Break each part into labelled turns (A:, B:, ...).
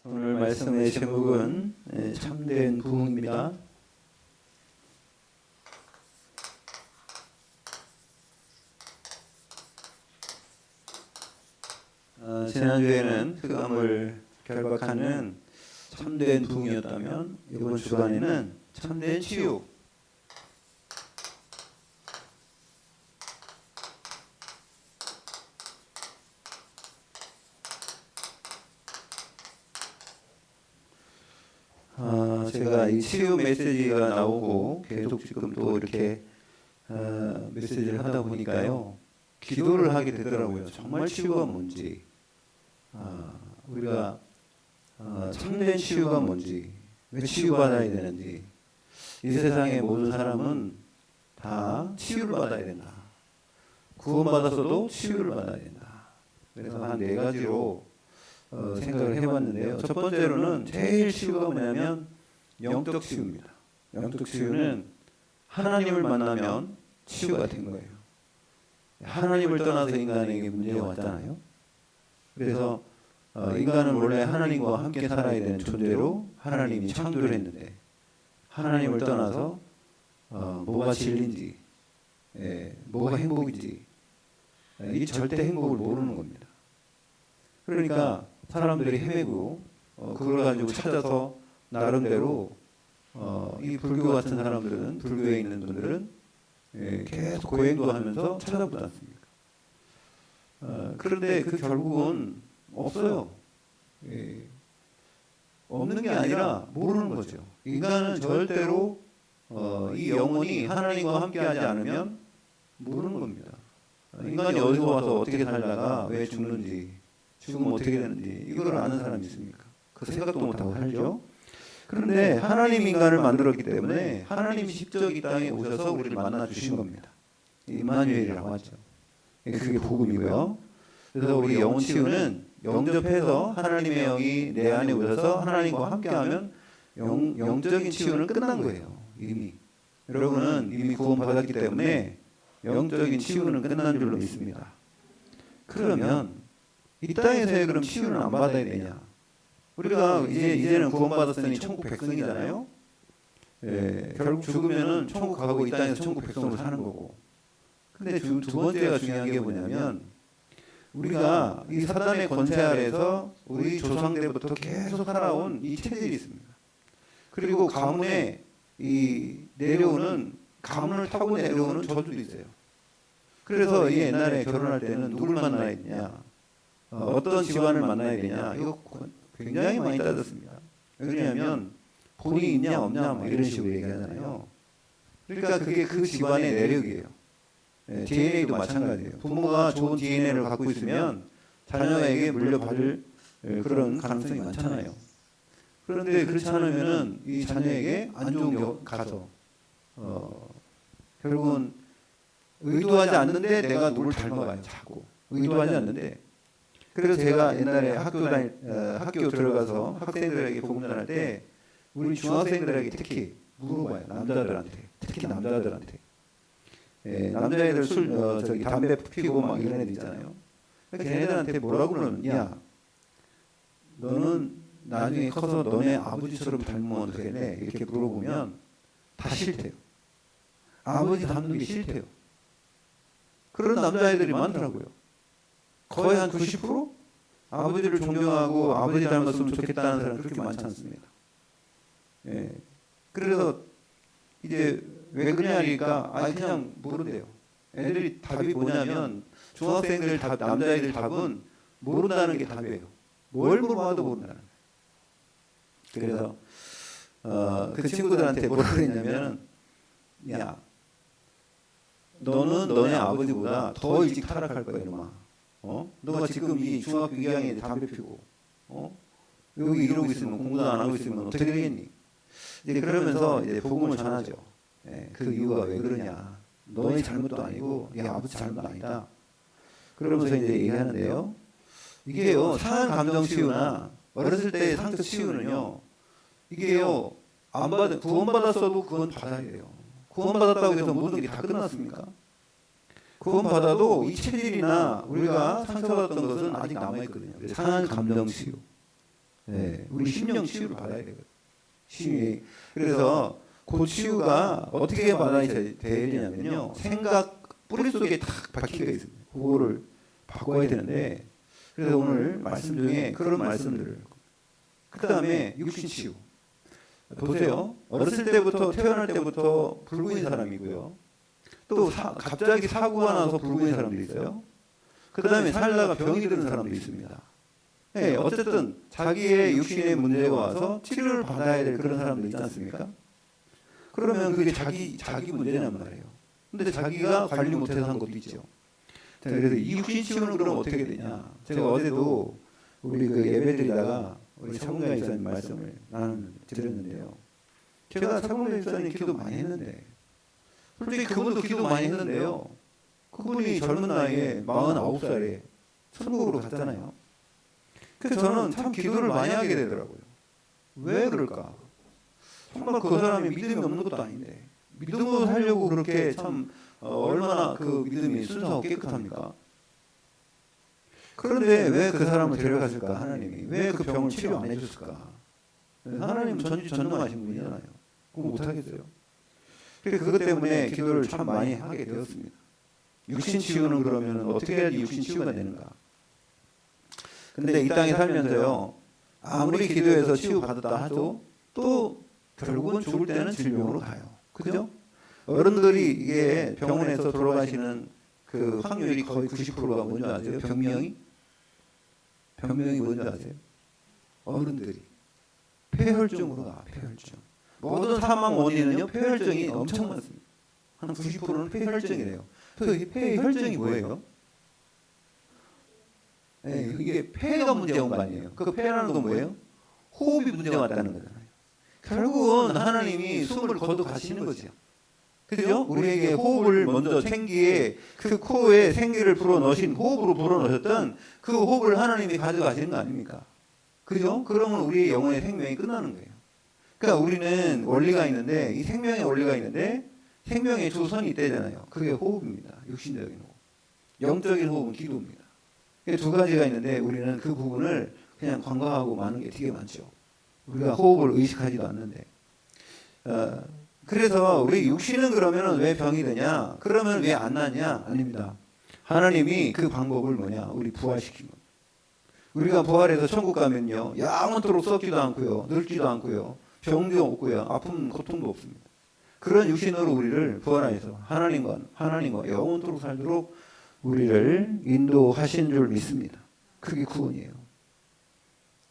A: 오늘 말씀의 제목은 참된 부흥입니다. 지난주에는 흑암을 결박하는 참된 부흥이었다면 이번 주간에는 참된 치유, 제가 이 치유 메시지가 나오고 계속 지금 또 이렇게 메시지를 하다 보니까요, 기도를 하게 되더라고요. 정말 치유가 뭔지, 우리가 참된 치유가 뭔지, 왜 치유받아야 되는지, 이 세상의 모든 사람은 다 치유를 받아야 된다. 구원받았어도 치유를 받아야 된다. 그래서 한 네 가지로 생각을 해봤는데요. 첫 번째로는 제일 치유가 뭐냐면 영적 치유입니다. 영적 치유는 하나님을 만나면 치유가 된 거예요. 하나님을 떠나서 인간에게 문제가 왔잖아요. 그래서 인간은 원래 하나님과 함께 살아야 되는 존재로 하나님이 창조를 했는데, 하나님을 떠나서 뭐가 진리인지, 뭐가 행복인지, 이 절대 행복을 모르는 겁니다. 그러니까 사람들이 헤매고 그걸 가지고 찾아서 나름대로 이 불교 같은 사람들은, 불교에 있는 분들은 계속 고행도 하면서 찾아보지 않습니까? 그런데 그 결국은 없어요. 없는 게 아니라 모르는 거죠. 인간은 절대로 이 영혼이 하나님과 함께하지 않으면 모르는 겁니다. 인간이 어디서 와서 어떻게 살다가 왜 죽는지, 죽으면 어떻게 되는지 이걸 아는 사람이 있습니까? 그 생각도 못하고 살죠. 그런데 하나님 인간을 만들었기 때문에 하나님이 직접 이 땅에 오셔서 우리를 만나 주신 겁니다. 임마누엘이라고 하죠. 그게 복음이고요. 그래서 우리 영혼 치유는 영접해서 하나님의 영이 내 안에 오셔서 하나님과 함께하면 영적인 치유는 끝난 거예요. 이미 여러분은 이미 구원 받았기 때문에 영적인 치유는 끝난 줄로 믿습니다. 그러면 이 땅에서의 그럼 치유는 안 받아야 되냐? 우리가 이제는 구원받았으니 천국 백성이잖아요. 결국 죽으면은 천국 가고 이 땅에서 천국 백성으로 사는 거고. 근데 두 번째가 중요한 게 뭐냐면, 우리가 이 사단의 권세 아래에서 우리 조상 때부터 계속 살아온 이 체질이 있습니다. 그리고 가문에 가문을 타고 내려오는 저주도 있어요. 그래서 이 옛날에 결혼할 때는 누굴 만나야 되냐, 어떤 집안을 만나야 되냐, 이거 굉장히 많이 따졌습니다. 왜냐하면 본이 있냐 없냐 뭐 이런 식으로 얘기하잖아요. 그러니까 그게 그 집안의 내력이에요. DNA도 마찬가지예요. 부모가 좋은 DNA를 갖고 있으면 자녀에게 물려받을 그런 가능성이 많잖아요. 그런데 그렇지 않으면은 이 자녀에게 안 좋은 게 가서 결국은 의도하지 않는데 내가 누굴 닮아가요. 자꾸 의도하지 않는데. 그래서 제가 옛날에 학교 들어가서 학생들에게 복음 전할 때 우리 중학생들에게 특히 물어봐요. 남자들한테, 특히 남자들한테. 남자애들 담배 피우고 막 이런 애들 있잖아요. 걔네들한테 뭐라고 그러면, 야, 너는 나중에 커서 너네 아버지처럼 닮으면 어떻게 돼? 이렇게 물어보면 다 싫대요. 아버지 닮는 게 싫대요. 그런 남자애들이 많더라고요. 거의 한 90% 아버지를 존경하고 아버지 닮았으면 좋겠다는 사람 그렇게 많지 않습니다. 그래서 이제 왜 그러냐니까 그냥 모른대요. 애들이 답이 뭐냐면, 중학생들 답, 남자애들 답은 모른다는 게 답이에요. 뭘 물어봐도 모른다는 거예요. 그래서 그 친구들한테 뭐라 그랬냐면, 야, 너는 너네 아버지보다 더 일찍 타락할 거야, 이놈아. 너가 지금 이 중학교 2학년에 담배 피우고, 여기 이러고 있으면, 공부도 안 하고 있으면 어떻게 되겠니? 이제 그러면서 이제 복음을 전하죠. 그 이유가 왜 그러냐? 너의 잘못도 아니고 네 아버지 잘못도 아니다. 그러면서 이제 얘기하는데요. 이게요, 상한 감정 치유나 어렸을 때의 상처 치유는요, 이게요, 구원받았어도 그건 받아야 돼요. 구원받았다고 해서 모든 게 다 끝났습니까? 구원받아도 이 체질이나 우리가 상처받았던 것은 아직 남아있거든요. 상한 감정 치유. 네, 우리 심령 치유를 받아야 되거든요. 그래서 그 치유가 어떻게 받아야 되냐면요. 생각 뿌리 속에 탁 박히가 있습니다. 그거를 바꿔야 되는데, 그래서 오늘 말씀 중에 그런 말씀들을, 그 다음에 육신 치유. 보세요. 어렸을 때부터, 태어날 때부터 불구인 사람이고요. 또 갑자기 사고가 나서 불구인 사람도 있어요. 그 다음에 살다가 병이 드는 사람도 있습니다. 네, 어쨌든 자기의 육신의 문제가 와서 치료를 받아야 될 그런 사람도 있지 않습니까? 그러면 그게 자기 문제냔 말이에요. 근데 자기가 관리 못해서 한 것도 있죠. 자, 그래서 이 육신 치유는 그럼 어떻게 되냐? 제가 어제도 우리 그 예배 드리다가 우리 차공자 목사님 말씀을 드렸는데요. 제가 차공자 목사님 기도 많이 했는데, 솔직히 그분도 기도 많이 했는데요. 그분이 젊은 나이에 49살에 천국으로 갔잖아요. 그래서 저는 참 기도를 많이 하게 되더라고요. 왜 그럴까? 정말 그 사람이 믿음이 없는 것도 아닌데 믿음으로 살려고 그렇게 참 얼마나 그 믿음이 순수하고 깨끗합니까? 그런데 왜 그 사람을 데려갔을까? 하나님이 왜 그 병을 치료 안 해줬을까? 하나님은 전지전능하신 분이잖아요. 그거 못하겠어요. 그래서 그것 때문에 기도를 참 많이 하게 되었습니다. 육신 치유는 그러면 어떻게 해야지 육신 치유가 되는가? 근데 이 땅에 살면서요, 아무리 기도해서 치유받았다 하도 또 결국은 죽을 때는 질병으로 가요. 그죠? 어른들이 이게 병원에서 돌아가시는 그 확률이 거의 90%가 뭔지 아세요? 병명이 뭔지 아세요? 어른들이 폐혈증으로 가. 폐혈증. 모든 사망 원인은요, 폐혈증이 엄청 많습니다. 한 90%는 폐혈증이래요. 폐혈증이 뭐예요? 네, 이게 폐가 문제가 온 거 아니에요. 그 폐라는 건 뭐예요? 호흡이 문제가 왔다는 거잖아요. 결국은 하나님이 숨을 거둬 가시는 거죠. 그죠? 우리에게 호흡을 먼저 생기에 그 코에 생기를 불어넣으신, 호흡으로 불어넣으셨던 그 호흡을 하나님이 가져가시는 거 아닙니까? 그죠? 그러면 우리의 영혼의 생명이 끝나는 거예요. 그러니까 우리는 원리가 있는데, 이 생명의 원리가 있는데, 생명의 두 선이 있대잖아요. 그게 호흡입니다. 육신적인 호흡. 영적인 호흡은 기도입니다. 두 가지가 있는데 우리는 그 부분을 그냥 관광하고 마는 게 되게 많죠. 우리가 호흡을 의식하지도 않는데. 그래서 우리 육신은 그러면 왜 병이 되냐? 그러면 왜 안 나냐? 아닙니다. 하나님이 그 방법을 뭐냐? 우리 부활시킨 겁니다. 우리가 부활해서 천국 가면요, 영원토록 썩지도 않고요, 늙지도 않고요, 병도 없고요, 아픔, 고통도 없습니다. 그런 육신으로 우리를 부활해서 하나님과 영원토록 살도록 우리를 인도하신 줄 믿습니다. 그게 구원이에요.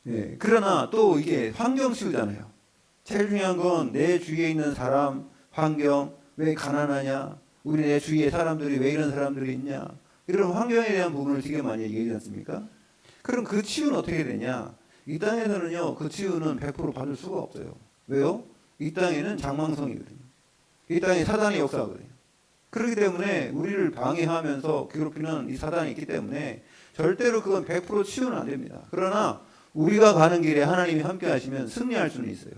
A: 예, 그러나 또 이게 환경 치유잖아요. 제일 중요한 건 내 주위에 있는 사람, 환경, 왜 가난하냐? 우리 내 주위에 사람들이 왜 이런 사람들이 있냐? 이런 환경에 대한 부분을 되게 많이 얘기하지 않습니까? 그럼 그 치유는 어떻게 되냐? 이 땅에서는요, 그 치유는 100% 받을 수가 없어요. 왜요? 이 땅에는 장망성이거든요. 이 땅에 사단의 역사거든요. 그렇기 때문에 우리를 방해하면서 괴롭히는 이 사단이 있기 때문에 절대로 그건 100% 치유는 안 됩니다. 그러나 우리가 가는 길에 하나님이 함께 하시면 승리할 수는 있어요.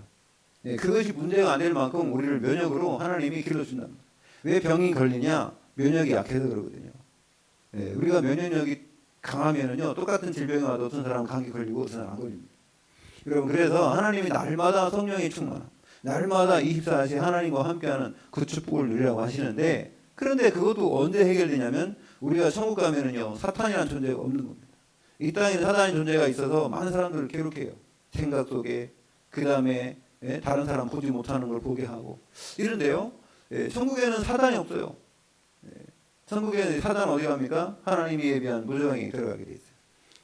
A: 네, 그것이 문제가 안 될 만큼 우리를 면역으로 하나님이 길러준답니다. 왜 병이 걸리냐? 면역이 약해서 그러거든요. 네, 우리가 면역력이 강하면은요, 똑같은 질병이 와도 어떤 사람은 감기 걸리고 어떤 사람은 안 걸립니다. 여러분, 그래서 하나님이 날마다 성령의 충만, 날마다 24시간 하나님과 함께하는 그 축복을 누리라고 하시는데, 그런데 그것도 언제 해결되냐면 우리가 천국 가면은요, 사탄이라는 존재가 없는 겁니다. 이 땅에는 사탄의 존재가 있어서 많은 사람들을 괴롭혀요. 생각 속에, 그 다음에 다른 사람 보지 못하는 걸 보게 하고 이런데요, 천국에는 사탄이 없어요. 천국에 사단 어디 갑니까? 하나님이 예비한 무저항에 들어가게 돼 있어요.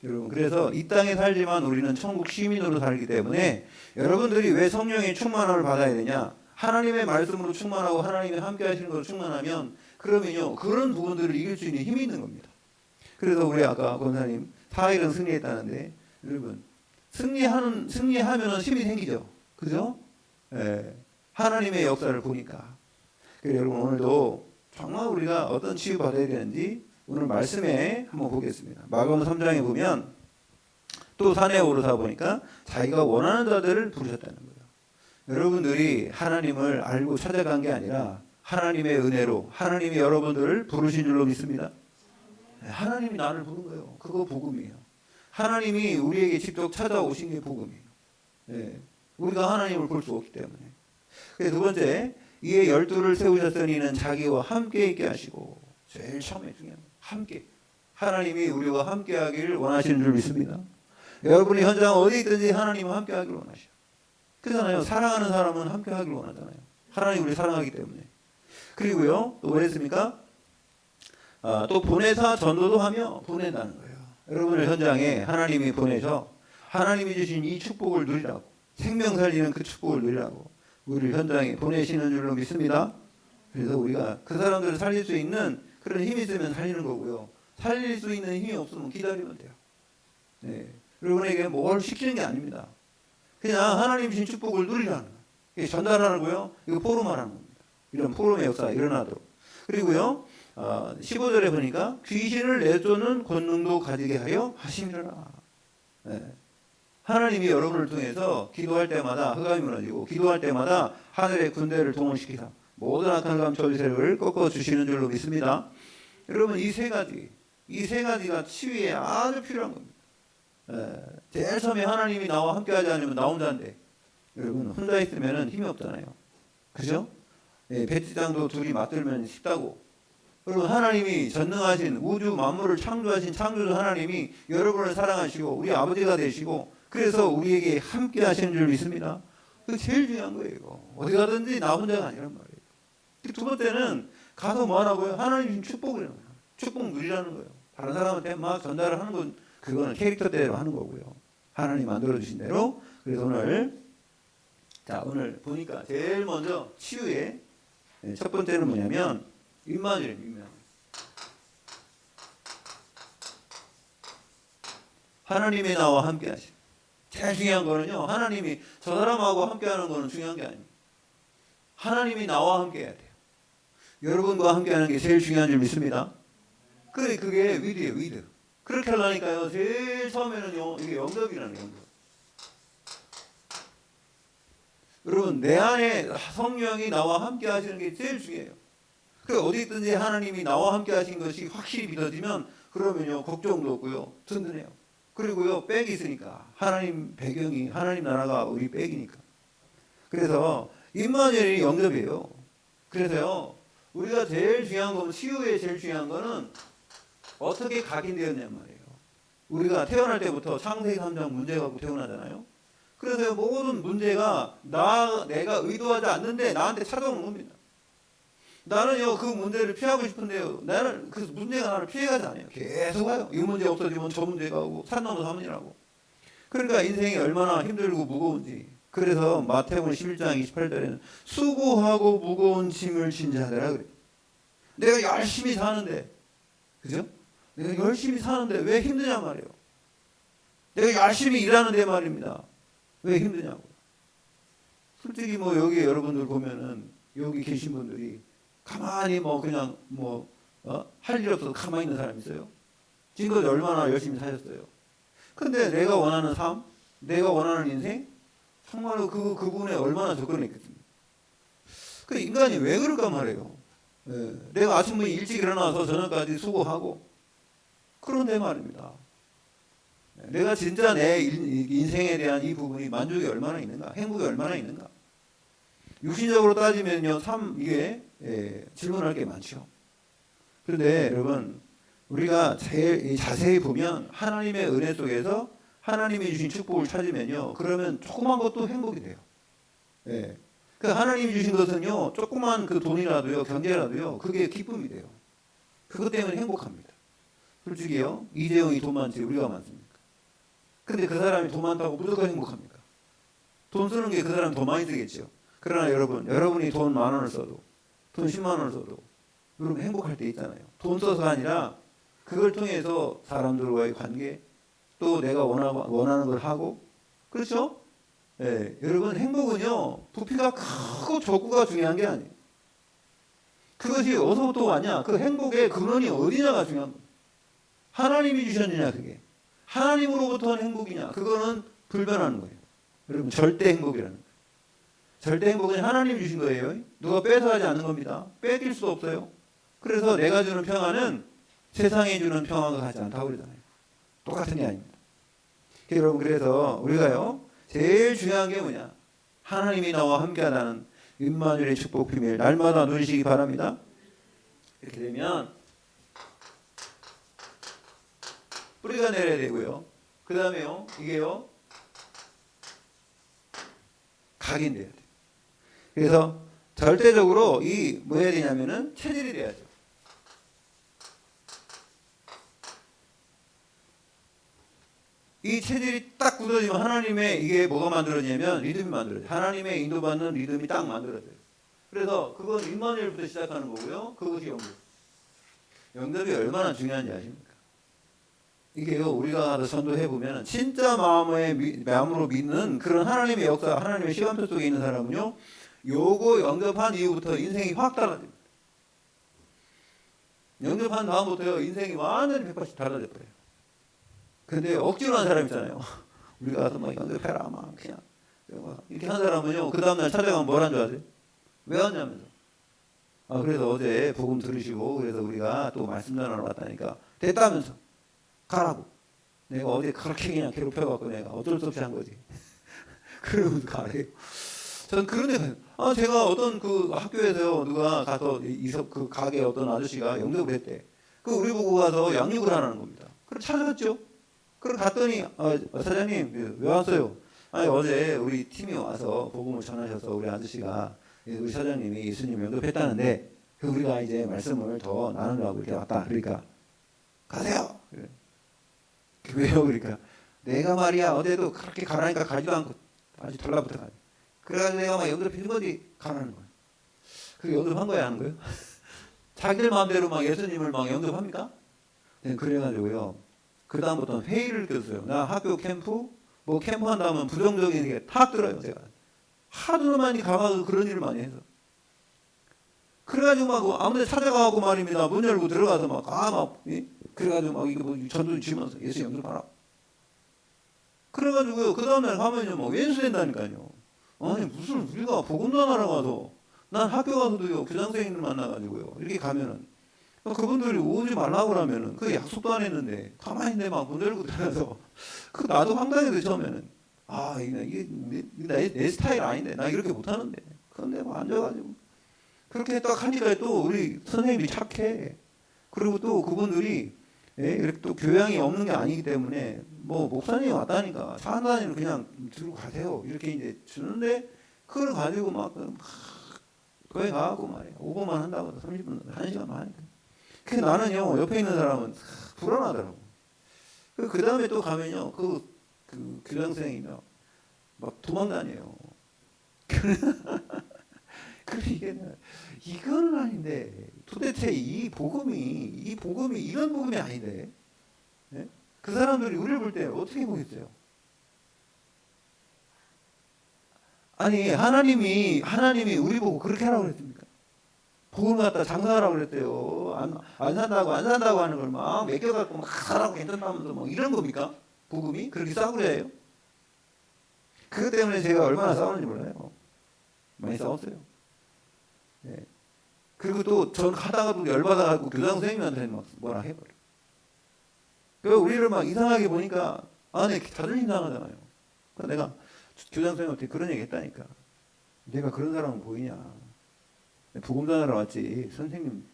A: 여러분, 그래서 이 땅에 살지만 우리는 천국 시민으로 살기 때문에 여러분들이 왜 성령의 충만함을 받아야 되냐? 하나님의 말씀으로 충만하고 하나님이 함께 하시는 것으로 충만하면 그러면요, 그런 부분들을 이길 수 있는 힘이 있는 겁니다. 그래서 우리 아까 권사님 4일은 승리했다는데, 여러분, 승리하면은 힘이 생기죠. 그죠? 하나님의 역사를 보니까. 그래서 여러분, 오늘도 정말 우리가 어떤 치유 받아야 되는지 오늘 말씀에 한번 보겠습니다. 마가복음 3장에 보면 또 산에 오르사 보니까 자기가 원하는 자들을 부르셨다는 거예요. 여러분들이 하나님을 알고 찾아간 게 아니라 하나님의 은혜로 하나님이 여러분들을 부르신 줄로 믿습니다. 하나님이 나를 부른 거예요. 그거 복음이에요. 하나님이 우리에게 직접 찾아오신 게 복음이에요. 예. 우리가 하나님을 볼 수 없기 때문에. 그래서 두 번째, 이에 12를 세우셨으니는 자기와 함께 있게 하시고, 제일 처음에 중요한 거, 함께. 하나님이 우리와 함께 하기를 원하시는 줄 믿습니다. 여러분이 현장 어디 있든지 하나님과 함께 하기를 원하셔. 그렇잖아요. 사랑하는 사람은 함께 하기를 원하잖아요. 하나님 우리 사랑하기 때문에. 그리고요, 또 뭐랬습니까? 또 보내사 전도도 하며 보낸다는 거예요. 여러분을 현장에 하나님이 보내서 하나님이 주신 이 축복을 누리라고, 생명 살리는 그 축복을 누리라고 우리를 현장에 보내시는 줄로 믿습니다. 그래서 우리가 그 사람들을 살릴 수 있는 그런 힘이 있으면 살리는 거고요. 살릴 수 있는 힘이 없으면 기다리면 돼요. 네. 여러분에게 뭘 시키는 게 아닙니다. 그냥 하나님 주신 축복을 누리라는 거예요. 이게 전달하고요. 이거 포럼하라는 겁니다. 이런 포럼의 역사가 일어나도록. 그리고요. 15절에 보니까 귀신을 내쫓는 권능도 가지게 하여 하심이라. 네. 하나님이 여러분을 통해서 기도할 때마다 흑암이 무너지고 기도할 때마다 하늘의 군대를 동원시키사 모든 악한 감 저주세력을 꺾어 주시는 줄로 믿습니다. 여러분 이 세 가지가 치유에 아주 필요한 겁니다. 제일 처음에 하나님이 나와 함께하지 않으면 나 혼자인데 여러분 혼자 있으면 힘이 없잖아요. 그죠? 배지장도 둘이 맞들면 쉽다고. 여러분 하나님이 전능하신 우주 만물을 창조하신 창조주 하나님이 여러분을 사랑하시고 우리 아버지가 되시고 그래서 우리에게 함께 하시는 줄 믿습니다. 그게 제일 중요한 거예요. 이거. 어디 가든지 나 혼자가 아니란 말이에요. 두 번째는 가서 뭐 하라고요? 하나님 주신 축복을 해요. 축복 누리라는 거예요. 다른 사람한테 막 전달을 하는 건 그거는 캐릭터대로 하는 거고요. 하나님 만들어 주신 대로. 그래서 오늘 보니까 제일 먼저 치유의 첫 번째는 뭐냐면 임마누엘입니다. 하나님이 나와 함께 하시. 제일 중요한 거는요. 하나님이 저 사람하고 함께 하는 거는 중요한 게 아닙니다. 하나님이 나와 함께 해야 돼요. 여러분과 함께 하는 게 제일 중요한 줄 믿습니다. 그게 위드예요, 위드. 그렇게 하려니까요. 제일 처음에는요. 이게 영접이라는 영접. 여러분 내 안에 성령이 나와 함께 하시는 게 제일 중요해요. 어디 있든지 하나님이 나와 함께 하신 것이 확실히 믿어지면 그러면요. 걱정도 없고요. 든든해요. 그리고요. 백이 있으니까. 하나님 배경이 하나님 나라가 우리 백이니까. 그래서 임마누엘이 영접이에요. 그래서요. 우리가 제일 중요한 건 치유에 제일 중요한 거는 어떻게 각인되었냔 말이에요. 우리가 태어날 때부터 창세기 3장 문제 갖고 태어나잖아요. 그래서 모든 문제가 내가 의도하지 않는데 나한테 찾아오는 겁니다. 나는요 그 문제를 피하고 싶은데요. 나는 그 문제가 나를 피해가지 않아요. 계속 와요. 이 문제 없어지면 저 문제가 오고 산 넘어 사문이라고. 그러니까 인생이 얼마나 힘들고 무거운지. 그래서 마태복음 11장 28절에는 수고하고 무거운 짐을 진 자들아 그래. 내가 열심히 사는데, 그죠? 내가 열심히 사는데 왜 힘드냐 말이에요. 내가 열심히 일하는데 말입니다. 왜 힘드냐고. 솔직히 여기 여러분들 보면은 여기 계신 분들이 가만히 그냥 할 일 없어서 가만히 있는 사람 있어요? 지금까지 얼마나 열심히 사셨어요? 근데 내가 원하는 삶, 내가 원하는 인생, 정말로 그분에 얼마나 접근했겠습니까? 그 인간이 왜 그럴까 말이에요. 내가 아침에 일찍 일어나서 저녁까지 수고하고 그런데 말입니다. 내가 진짜 내 인생에 대한 이 부분이 만족이 얼마나 있는가, 행복이 얼마나 있는가. 육신적으로 따지면요, 이게 질문할 게 많죠. 그런데 여러분, 우리가 제일 자세히 보면 하나님의 은혜 속에서 하나님이 주신 축복을 찾으면요, 그러면 조그만 것도 행복이 돼요. 그 하나님이 주신 것은요, 조그만 그 돈이라도요, 경제라도요, 그게 기쁨이 돼요. 그것 때문에 행복합니다. 솔직히요, 이재용이 돈 많지 우리가 많습니까? 근데 그 사람이 돈 많다고 무조건 행복합니까? 돈 쓰는 게 그 사람이 더 많이 쓰겠죠. 그러나 여러분이 돈 10,000원을 써도, 돈 100,000원을 써도, 여러분 행복할 때 있잖아요. 돈 써서가 아니라 그걸 통해서 사람들과의 관계, 또 내가 원하는 걸 하고, 그렇죠? 여러분 행복은요, 부피가 크고 적고가 중요한 게 아니에요. 그것이 어디서부터 왔냐? 그 행복의 근원이 어디냐가 중요한 거예요. 하나님이 주셨느냐 그게. 하나님으로부터 행복이냐? 그거는 불변하는 거예요. 여러분 절대 행복이라는 거예요. 절대 행복은 하나님이 주신 거예요. 누가 뺏어가지 않는 겁니다. 뺏길 수도 없어요. 그래서 내가 주는 평안은 세상이 주는 평안과 같지 않다고 그러잖아요. 똑같은 게 아닙니다. 여러분, 그래서 우리가요, 제일 중요한 게 뭐냐? 하나님이 나와 함께하다는 임마누엘의 축복 비밀 날마다 누리시기 바랍니다. 이렇게 되면 뿌리가 내려야 되고요. 그 다음에요, 이게요, 각인돼야 돼요. 그래서 절대적으로 이 뭐 해야 되냐면은 체질이 돼야죠. 이 체질이 딱 굳어지면 하나님의 이게 뭐가 만들어지냐면 리듬이 만들어져요. 하나님의 인도받는 리듬이 딱 만들어져요. 그래서 그건 임마누엘부터 시작하는 거고요. 그것이 영접. 영접이 얼마나 중요한지 아십니까? 이게요, 우리가 가서 전도해 보면 진짜 마음으로 믿는 그런 하나님의 역사, 하나님의 시간표 속에 있는 사람은요, 요거 영접한 이후부터 인생이 확 달라집니다. 영접한 다음부터요, 인생이 완전히 180 달라져 버려요. 근데 억지로 한 사람 있잖아요. 우리가 가서 막 영접해라, 막 그냥 이렇게 한 사람은요, 그 다음날 찾아가면 뭘 한 줄 아세요? 왜 왔냐면서. 그래서 어제 복음 들으시고, 그래서 우리가 또 말씀 전하러 왔다니까 됐다면서 가라고. 내가 어제 그렇게 그냥 괴롭혀갖고 내가 어쩔 수 없이 한 거지. 그러면서 가래요. 전 그런 데 제가 어떤 그 학교에서 누가 가서 그 가게 어떤 아저씨가 영접을 했대. 그 우리 보고 가서 양육을 하라는 겁니다. 그럼 찾아갔죠. 그럼 갔더니 사장님 왜 왔어요? 아니 어제 우리 팀이 와서 복음을 전하셔서 우리 아저씨가 우리 사장님이 예수님 영접했다는데 우리가 이제 말씀을 더 나누려고 이렇게 왔다. 그러니까 가세요. 그래. 왜요? 그러니까 내가 말이야 어제도 그렇게 가라니까 가지도 않고 아주 달라붙어 가지고 그래가지고 내가 막 영접한 거지 가라는 거야. 그게 영접한 거야 하는 거예요? 자기들 마음대로 막 예수님을 막 영접합니까? 네, 그래가지고요. 그 다음부터는 회의를 꼈어요. 나 학교 캠프 뭐 캠프 한다면 부정적인 게 탁 들어요. 제가 하도 많이 가가지고 그런 일을 많이 해서 그래가지고 막 아무데 찾아가고 말입니다. 문 열고 들어가서 막 그래가지고 막 이거 뭐 전도 지면서 예수 영접하라. 그래가지고요. 그 다음날 가면요 뭐 왼수 된다니까요. 아니 무슨 우리가 복음 전하러 가서 난 학교 가서도요 교장선생님을 만나가지고요 이렇게 가면은 그분들이 오지 말라고 그러면은 그 약속도 안 했는데 가만히 막 문 열고 들어가서 그 나도 황당해서 처음에는 이게 내 스타일 아닌데 나 이렇게 못하는데 그런데 뭐 앉아가지고 그렇게 딱 하니까 또 우리 선생님이 착해. 그리고 또 그분들이 이렇게 또 교양이 없는 게 아니기 때문에 뭐 목사님이 왔다니까 차 한 단위로 그냥 들고 가세요 이렇게 이제 주는데 그걸 가지고 막 거기 가갖고 말이야 5분만 한다고 30분 1시간 하니까 그 나는요 옆에 있는 사람은 불안하더라고. 그 다음에 또 가면요 그 교장 선생님이 막 도망다녀요. 그러니까 이건 아닌데 도대체 이 복음이 이런 복음이 아닌데 네? 그 사람들이 우리를 볼 때 어떻게 보겠어요? 아니 하나님이 우리 보고 그렇게 하라고 그랬습니까? 복음을 갖다 장사하라고 그랬대요. 안 산다고 하는 걸 막 매겨갖고 막 사라고 괜찮다면서 뭐 이런 겁니까? 복음이 그렇게 싸구려예요? 그것 때문에 제가 얼마나 싸우는지 몰라요. 많이 싸웠어요. 네. 그리고 또 전 하다가도 열받아가지고 교장 선생님한테 막 뭐라 해버려. 그 우리를 막 이상하게 보니까 내 자존심 상하잖아요. 그러니까 내가 교장 선생님한테 그런 얘기 했다니까. 내가 그런 사람은 보이냐. 복음 전하러 왔지 선생님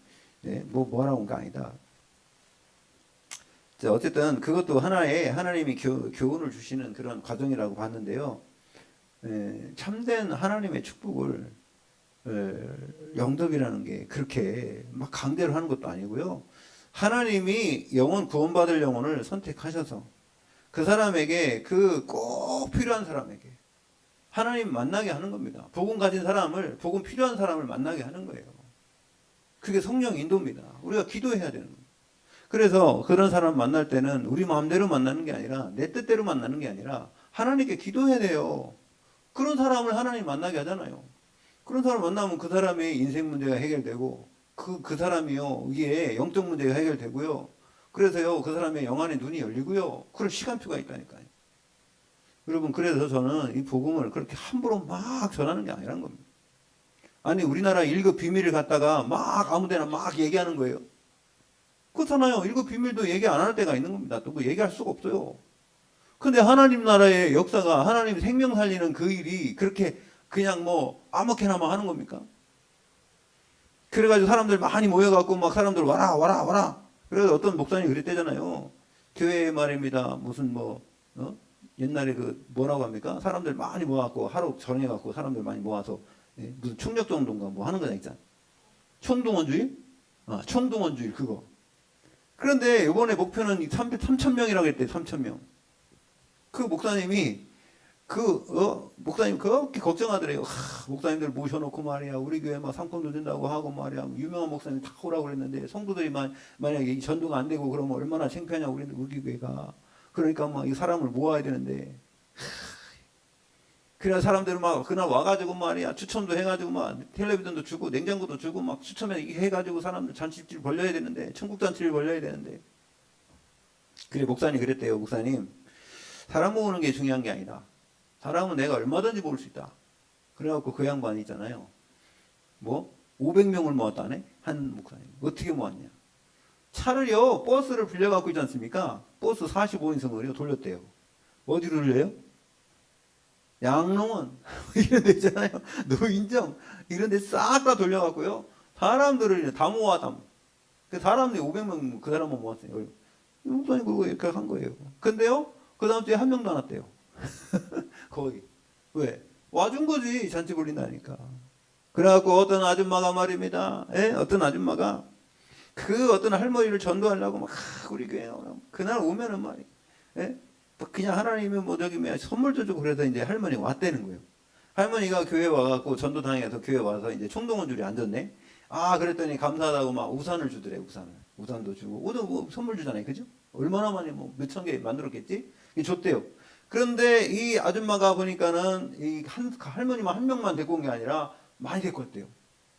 A: 뭐라고 한 거 아니다. 자, 어쨌든 그것도 하나의 하나님이 교훈을 주시는 그런 과정이라고 봤는데요. 참된 하나님의 축복을 영접이라는 게 그렇게 막 강제로 하는 것도 아니고요. 하나님이 구원받을 영혼을 선택하셔서 그 사람에게 꼭 필요한 사람에게 하나님 만나게 하는 겁니다. 복음 가진 사람을, 복음 필요한 사람을 만나게 하는 거예요. 그게 성령 인도입니다. 우리가 기도해야 되는 거예요. 그래서 그런 사람 만날 때는 우리 마음대로 만나는 게 아니라 내 뜻대로 만나는 게 아니라 하나님께 기도해야 돼요. 그런 사람을 하나님 만나게 하잖아요. 그런 사람 만나면 그 사람의 인생 문제가 해결되고 그 사람이요 위에 영적 문제가 해결되고요. 그래서요 그 사람의 영안의 눈이 열리고요. 그런 시간표가 있다니까요. 여러분 그래서 저는 이 복음을 그렇게 함부로 막 전하는 게 아니라는 겁니다. 아니 우리나라 1급 비밀을 갖다가 막 아무데나 막 얘기하는 거예요. 그렇잖아요. 1급 비밀도 얘기 안 할 때가 있는 겁니다. 또 뭐 얘기할 수가 없어요. 근데 하나님 나라의 역사가 하나님 생명 살리는 그 일이 그렇게 그냥 뭐 아무렇게나 막 하는 겁니까? 그래가지고 사람들 많이 모여갖고 막 사람들 와라 와라 와라. 그래서 어떤 목사님이 그랬대잖아요. 교회 말입니다. 무슨 뭐 옛날에 그 뭐라고 합니까? 사람들 많이 모아갖고 하루 정해갖고 사람들 많이 모아서 무슨 충격정도인가 뭐 하는 거냐 있잖아. 총동원주의? 총동원주의 그거. 그런데 이번에 목표는 3,000명이라고 했대. 3,000명. 그 목사님이 목사님 그렇게 걱정하더래요. 목사님들 모셔놓고 말이야 우리 교회 막 상품도 준다고 하고 말이야 유명한 목사님 다 오라고 그랬는데 성도들이 만약에 전도가 안 되고 그러면 얼마나 창피하냐 우리 교회가. 그러니까 막 이 사람을 모아야 되는데 그래야 사람들 막 그날 와가지고 말이야 추첨도 해가지고 막 텔레비전도 주고 냉장고도 주고 막 추첨해 해가지고 사람들 잔치를 벌려야 되는데 천국 잔치를 벌려야 되는데. 그래 목사님 그랬대요. 목사님 사람 모으는 게 중요한 게 아니다. 사람은 내가 얼마든지 모을 수 있다. 그래갖고 그 양반이 있잖아요. 뭐 500명을 모았다네 한 목사님. 어떻게 모았냐? 차를요 버스를 빌려갖고 있지 않습니까? 버스 45인승을요 돌렸대요. 어디로 돌려요? 양롱원 이런 데 있잖아요. 노인정 이런 데 싹 다 돌려갖고요. 사람들을 다 모아 그 사람들이 500명 그 사람만 모았어요. 목사님 그거 이렇게 한 거예요. 근데요 그 다음 주에 한 명도 안 왔대요. 거기 왜? 와준 거지 잔치 벌린다니까. 그래갖고 어떤 아줌마가 말입니다. 어떤 아줌마가 그 어떤 할머니를 전도하려고 막 우리 교회 그날 오면은 말이 그냥 하나님이 뭐 저기 선물도 주고 그래서 이제 할머니가 왔다는 거예요. 할머니가 교회 와갖고 전도 당해서 교회 와서 이제 총동원 줄이 앉았네. 그랬더니 감사하다고 막 우산을 주더래. 우산도 주고 오늘 뭐 선물 주잖아요. 그죠? 얼마나 많이 뭐 몇천 개 만들었겠지? 줬대요. 그런데 이 아줌마가 보니까는 이 할머니만 한 명만 데리고 온 게 아니라 많이 데리고 왔대요.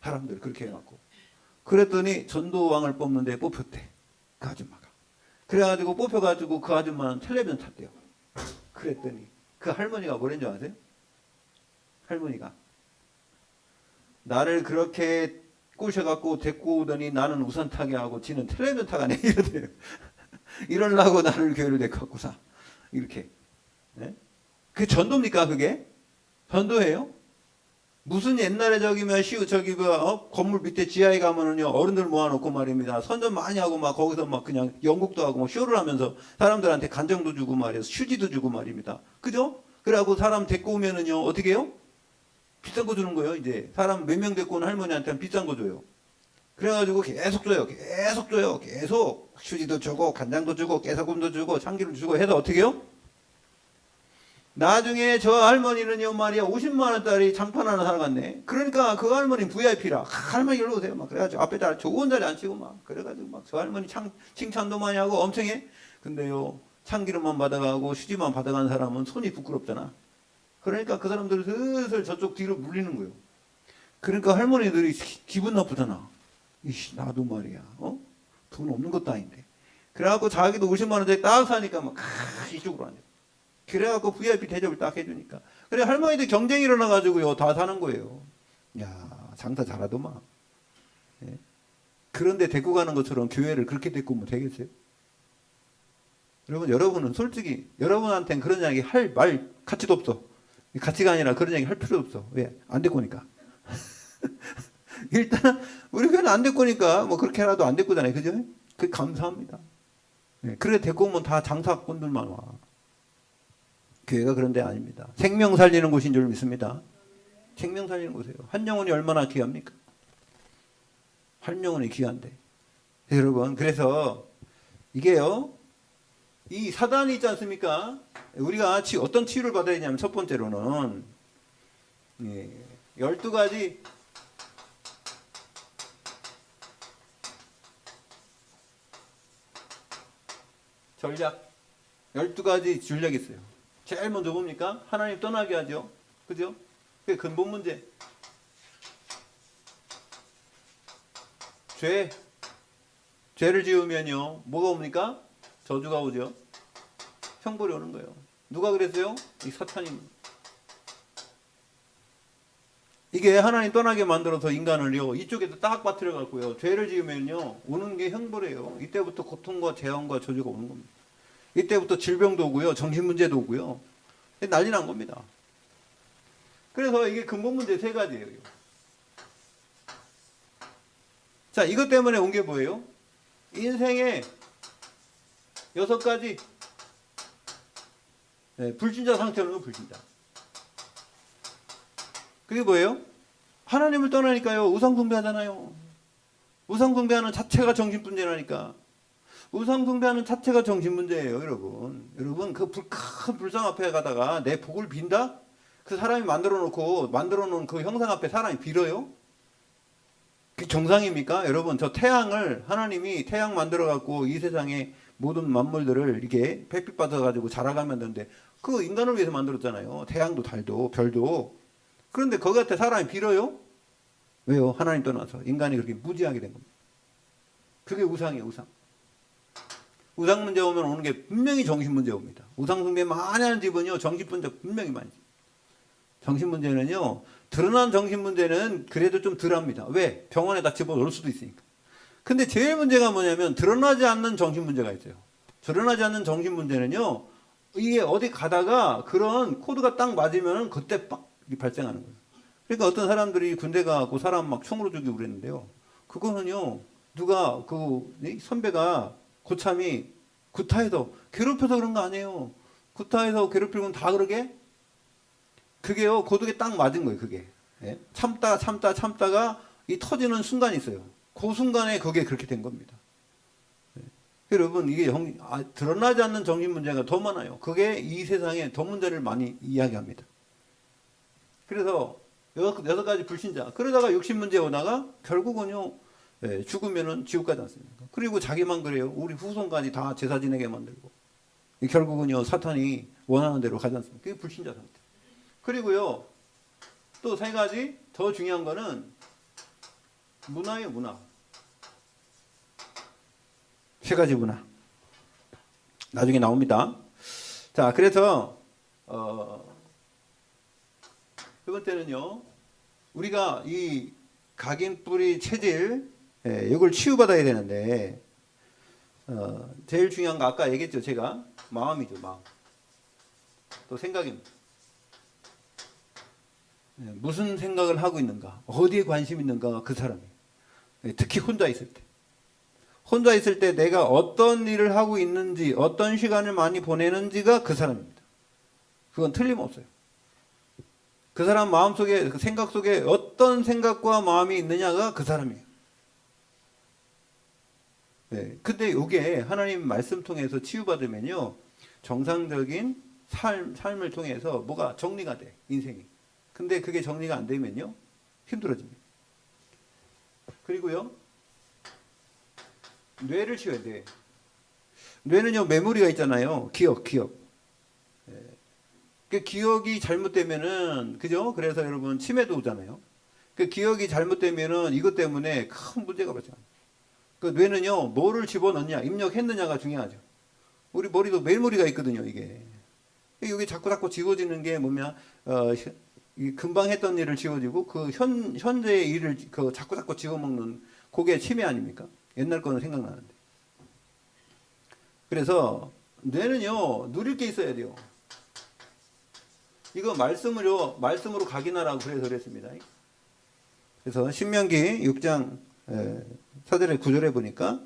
A: 사람들 그렇게 해갖고. 그랬더니 전도왕을 뽑는데 뽑혔대. 그 아줌마가. 그래가지고 뽑혀가지고 그 아줌마는 텔레비전 탔대요. 그랬더니 그 할머니가 뭐랬는 줄 아세요? 할머니가 나를 그렇게 꼬셔갖고 데리고 오더니 나는 우산 타게 하고 지는 텔레비전 타가네 이러대요. 이러려고 나를 교회를 데리고 왔구나. 이렇게. 그게 전도입니까 그게? 전도예요? 무슨 옛날에 건물 밑에 지하에 가면은요 어른들 모아놓고 말입니다 선전 많이 하고 막 거기서 막 그냥 연극도 하고 막 쇼를 하면서 사람들한테 간정도 주고 말이에요 휴지도 주고 말입니다. 그죠? 그래갖고 사람 데리고 오면은요 어떻게 해요? 비싼 거 주는 거예요. 이제 사람 몇 명 데리고 온 할머니한테는 비싼 거 줘요. 그래가지고 계속 줘요. 계속 휴지도 주고 간장도 주고 깨소금도 주고 참기름 주고 해서 어떻게 해요? 나중에 저 할머니는요 말이야 50만 원짜리 장판 하나 사갔네. 그러니까 그 할머니 VIP라. 할머니 일로 오세요. 막 그래가지고 앞에다 좋은 자리 앉히고 막 그래가지고 막 저 할머니 칭찬도 많이 하고 엄청 해. 근데요 참기름만 받아가고 휴지만 받아간 사람은 손이 부끄럽잖아. 그러니까 그 사람들이 슬슬 저쪽 뒤로 물리는 거예요. 그러니까 할머니들이 기분 나쁘잖아. 나도 말이야 돈 없는 것도 아닌데. 그래갖고 자기도 50만 원짜리 딱 사니까 막 이쪽으로 앉아. 그래갖고 VIP 대접을 딱 해주니까. 그래 할머니들 경쟁이 일어나가지고요 다 사는 거예요. 야 장사 잘하더만. 그런데 데리고 가는 것처럼 교회를 그렇게 데리고 오면 되겠어요? 여러분은 솔직히 여러분한테는 그런 이야기 할 말 가치도 없어. 가치가 아니라 그런 이야기 할 필요도 없어. 왜? 안 데리고 오니까. 일단 우리 교회는 안 데리고 오니까 뭐 그렇게라도 안 데리고 오잖아요. 그죠? 그 감사합니다. 그래 데리고 오면 다 장사꾼들만 와. 교회가 그런 데 아닙니다. 생명 살리는 곳인 줄 믿습니다. 생명 살리는 곳이에요. 한 영혼이 얼마나 귀합니까? 한 영혼이 귀한데. 여러분 그래서 이게요. 이 사단이 있지 않습니까? 우리가 어떤 치유를 받아야 되냐면 첫 번째로는 12가지 전략 12가지 전략이 있어요. 제일 먼저 뭡니까? 하나님 떠나게 하죠. 그죠? 그게 근본 문제. 죄를 지으면요. 뭐가 옵니까? 저주가 오죠. 형벌이 오는 거예요. 누가 그랬어요? 이 사탄이. 이게 하나님 떠나게 만들어서 인간을요. 이쪽에서 딱 빠뜨려 갖고요. 죄를 지으면요. 오는 게 형벌이에요. 이때부터 고통과 재앙과 저주가 오는 겁니다. 이때부터 질병도 오고요, 정신 문제도 오고요, 난리 난 겁니다. 그래서 이게 근본 문제 세 가지예요. 자, 이것 때문에 온 게 뭐예요? 인생의 6가지 불신자 상태로는 거 불신자. 그게 뭐예요? 하나님을 떠나니까요, 우상숭배하잖아요. 우상숭배하는 자체가 정신문제라니까. 우상숭배하는 자체가 정신문제예요, 여러분. 여러분, 그 큰 불상 앞에 가다가 내 복을 빈다? 그 사람이 만들어 놓은 그 형상 앞에 사람이 빌어요? 그게 정상입니까? 여러분, 저 태양을, 하나님이 태양 만들어 갖고 이 세상의 모든 만물들을 이렇게 햇빛 받아 가지고 자라가면 되는데, 그 인간을 위해서 만들었잖아요. 태양도 달도 별도. 그런데 거기 앞에 사람이 빌어요? 왜요? 하나님 떠나서 인간이 그렇게 무지하게 된 겁니다. 그게 우상이에요, 우상. 우상 문제 오면 오는 게 분명히 정신 문제 옵니다. 우상 숭배 많이 하는 집은요, 정신 문제 분명히 많이. 정신 문제는요, 드러난 정신 문제는 그래도 좀 덜합니다. 왜? 병원에다 집어넣을 수도 있으니까. 근데 제일 문제가 뭐냐면 드러나지 않는 정신 문제가 있어요. 드러나지 않는 정신 문제는요, 이게 어디 가다가 그런 코드가 딱 맞으면 그때 빡 발생하는 거예요. 그러니까 어떤 사람들이 군대 가고 사람 막 총으로 죽이고 그랬는데요. 그거는요, 누가 선배가 고참이 구타해서 괴롭혀서 그런 거 아니에요. 구타해서 괴롭히면 다 그러게? 그게요, 고독에 딱 맞은 거예요, 그게. 예? 참다가 이 터지는 순간이 있어요. 그 순간에 그게 그렇게 된 겁니다. 예? 여러분, 이게 드러나지 않는 정신 문제가 더 많아요. 그게 이 세상에 더 문제를 많이 이야기합니다. 그래서 6가지 불신자. 그러다가 욕심 문제 오다가 결국은요, 예, 죽으면은 지옥 가지 않습니까? 그리고 자기만 그래요. 우리 후손까지 다 제사 지내게 만들고. 결국은요, 사탄이 원하는 대로 가지 않습니까? 그게 불신자 상태. 그리고요, 또 3가지 더 중요한 거는 문화예요, 문화. 3가지 문화. 나중에 나옵니다. 자, 그래서 두 번째는요, 우리가 이 각인뿌리 체질, 이걸 치유받아야 되는데, 제일 중요한 거 아까 얘기했죠, 제가. 마음이죠, 마음. 또 생각입니다. 무슨 생각을 하고 있는가, 어디에 관심 있는가, 그 사람이. 특히 혼자 있을 때. 혼자 있을 때 내가 어떤 일을 하고 있는지, 어떤 시간을 많이 보내는지가 그 사람입니다. 그건 틀림없어요. 그 사람 마음속에, 그 생각 속에 어떤 생각과 마음이 있느냐가 그 사람이에요. 네. 근데 이게 하나님 말씀 통해서 치유받으면요, 정상적인 삶을 통해서 뭐가 정리가 돼, 인생이. 근데 그게 정리가 안 되면요, 힘들어집니다. 그리고요, 뇌를 치워야 돼. 뇌는요, 메모리가 있잖아요. 기억. 그 기억이 잘못되면은, 그죠? 그래서 여러분, 치매도 오잖아요. 그 기억이 잘못되면은 이것 때문에 큰 문제가 발생합니다. 그 뇌는요, 뭐를 집어넣냐, 입력했느냐가 중요하죠. 우리 머리도 메모리가 있거든요, 이게. 이게 자꾸 지워지는 게 뭐냐, 금방 했던 일을 지워지고, 그 현재의 일을 자꾸 지워먹는, 그게 치매 아닙니까? 옛날 거는 생각나는데. 그래서, 뇌는요, 누릴 게 있어야 돼요. 이거 말씀으로 각인하라고 그래서 그랬습니다. 그래서 신명기 6장 4절에 9절에 보니까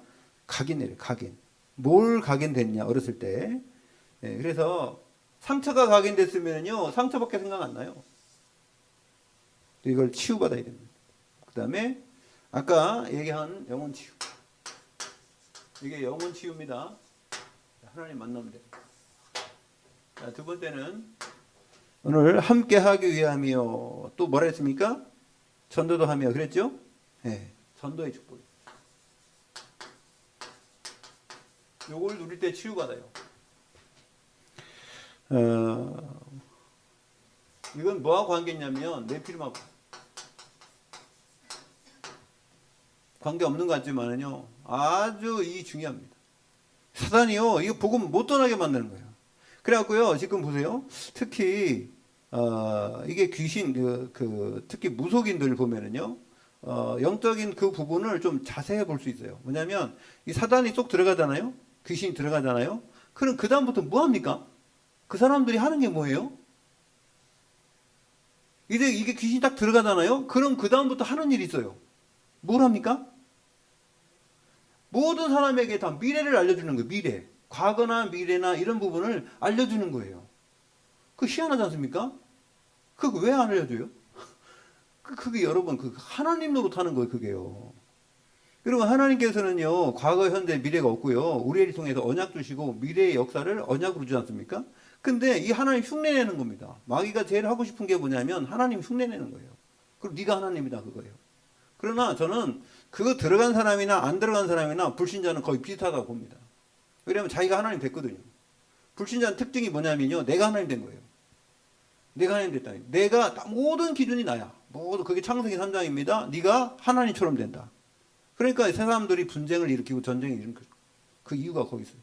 A: 각인이래요. 각인. 뭘 각인됐냐, 어렸을 때. 그래서 상처가 각인됐으면요, 상처밖에 생각 안 나요. 이걸 치유받아야 됩니다. 그 다음에 아까 얘기한 영혼 치유. 이게 영혼 치유입니다. 하나님 만나면 돼요. 자, 두 번째는 오늘 함께 하기 위함이요. 또 뭐라 했습니까? 전도도 하며 그랬죠? 네, 전도의 축복. 요걸 누릴 때 치유받아요. 이건 뭐하고 관계냐면 네피림하고 관계 없는 것 같지만은요, 아주 이 중요합니다. 사단이요, 이거 복음 못 떠나게 만드는 거예요. 그래갖고요, 지금 보세요. 특히 이게 귀신, 특히 무속인들 보면은요, 영적인 그 부분을 좀 자세히 볼 수 있어요. 뭐냐면 이 사단이 쏙 들어가잖아요. 귀신이 들어가잖아요. 그럼 그 다음부터 뭐 합니까? 그 사람들이 하는 게 뭐예요? 이게 귀신이 딱 들어가잖아요. 그럼 그 다음부터 하는 일이 있어요. 뭘 합니까? 모든 사람에게 다 미래를 알려주는 거예요. 미래. 과거나 미래나 이런 부분을 알려주는 거예요. 그 희한하지 않습니까? 그거 왜 안 알려줘요? 그게 여러분, 그 하나님 노릇하는 거예요, 그게요. 여러분, 하나님께서는요, 과거, 현재, 미래가 없고요. 우리를 통해서 언약 주시고 미래의 역사를 언약으로 주지 않습니까? 근데 이 하나님 흉내내는 겁니다. 마귀가 제일 하고 싶은 게 뭐냐면 하나님 흉내내는 거예요. 그리고 네가 하나님이다 그거예요. 그러나 저는 그거 들어간 사람이나 안 들어간 사람이나 불신자는 거의 비슷하다고 봅니다. 왜냐하면 자기가 하나님 됐거든요. 불신자는 특징이 뭐냐면요, 내가 하나님 된 거예요. 내가 하나님 됐다. 내가 모든 기준이 나야. 모두 그게 창세기 3장입니다. 네가 하나님처럼 된다. 그러니까 세 사람들이 분쟁을 일으키고 전쟁을 일으키는 거죠. 그 이유가 거기 있어요.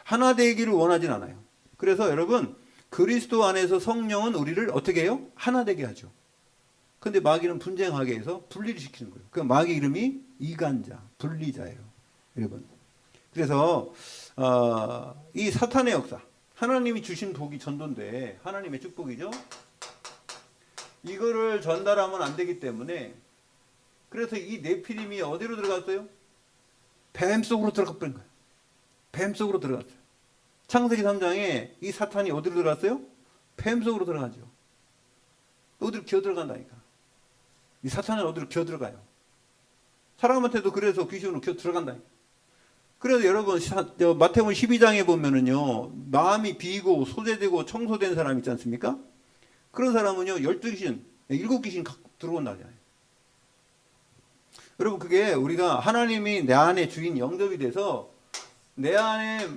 A: 하나 되기를 원하진 않아요. 그래서 여러분, 그리스도 안에서 성령은 우리를 어떻게 해요? 하나 되게 하죠. 근데 마귀는 분쟁하게 해서 분리를 시키는 거예요. 그 마귀 이름이 이간자, 분리자예요. 여러분. 그래서 이 사탄의 역사, 하나님이 주신 복이 전도인데 하나님의 축복이죠. 이거를 전달하면 안 되기 때문에 그래서 이 네피림이 어디로 들어갔어요? 뱀 속으로 들어가 버린 거예요. 뱀 속으로 들어갔어요. 창세기 3장에 이 사탄이 어디로 들어갔어요? 뱀 속으로 들어가죠. 어디로 기어 들어간다니까. 이 사탄은 어디로 기어 들어가요. 사람한테도 그래서 귀신으로 기어 들어간다니까. 그래서 여러분 마태복음 12장에 보면은요, 마음이 비고 소재되고 청소된 사람 있지 않습니까? 그런 사람은요 12귀신, 7귀신 들어온다잖아요. 여러분, 그게 우리가 하나님이 내 안에 주인 영접이 돼서 내 안에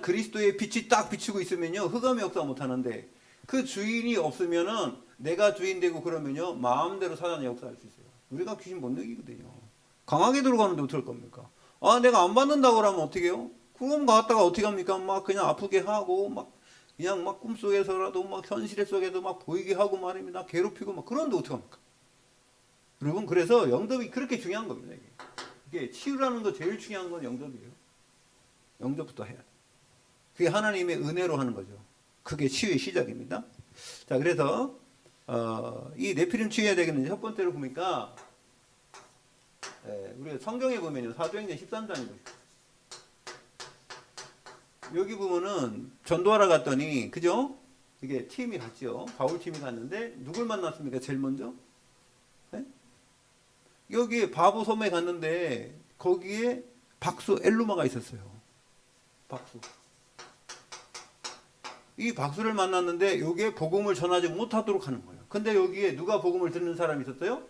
A: 그리스도의 빛이 딱 비치고 있으면요 흑암의 역사 못 하는데, 그 주인이 없으면은 내가 주인 되고 그러면요 마음대로 사단의 역사할 수 있어요. 우리가 귀신 못 이기거든요. 강하게 들어가는데 어떡할 겁니까? 아, 내가 안 받는다고 그러면 어떻게 해요? 그럼 갔다가 어떻게 합니까? 막 그냥 아프게 하고 막 그냥 막 꿈속에서라도 막 현실 속에도 막 보이게 하고 말입니다. 괴롭히고 막 그런데 어떻게 합니까? 여러분, 그래서 영접이 그렇게 중요한 겁니다. 이게 치유라는 거 제일 중요한 건 영접이에요. 영접부터 해야 돼. 그게 하나님의 은혜로 하는 거죠. 그게 치유의 시작입니다. 자, 그래서 이 네피림 치유해야 되겠는데 첫 번째로 보니까 우리가 성경에 보면요 사도행전 13장에 여기 보면은 전도하러 갔더니 그죠? 이게 팀이 갔죠. 바울 팀이 갔는데 누굴 만났습니까? 제일 먼저? 네? 여기 바보 섬에 갔는데 거기에 박수 엘루마가 있었어요. 박수. 이 박수를 만났는데 여기에 복음을 전하지 못하도록 하는 거예요. 근데 여기에 누가 복음을 듣는 사람이 있었어요?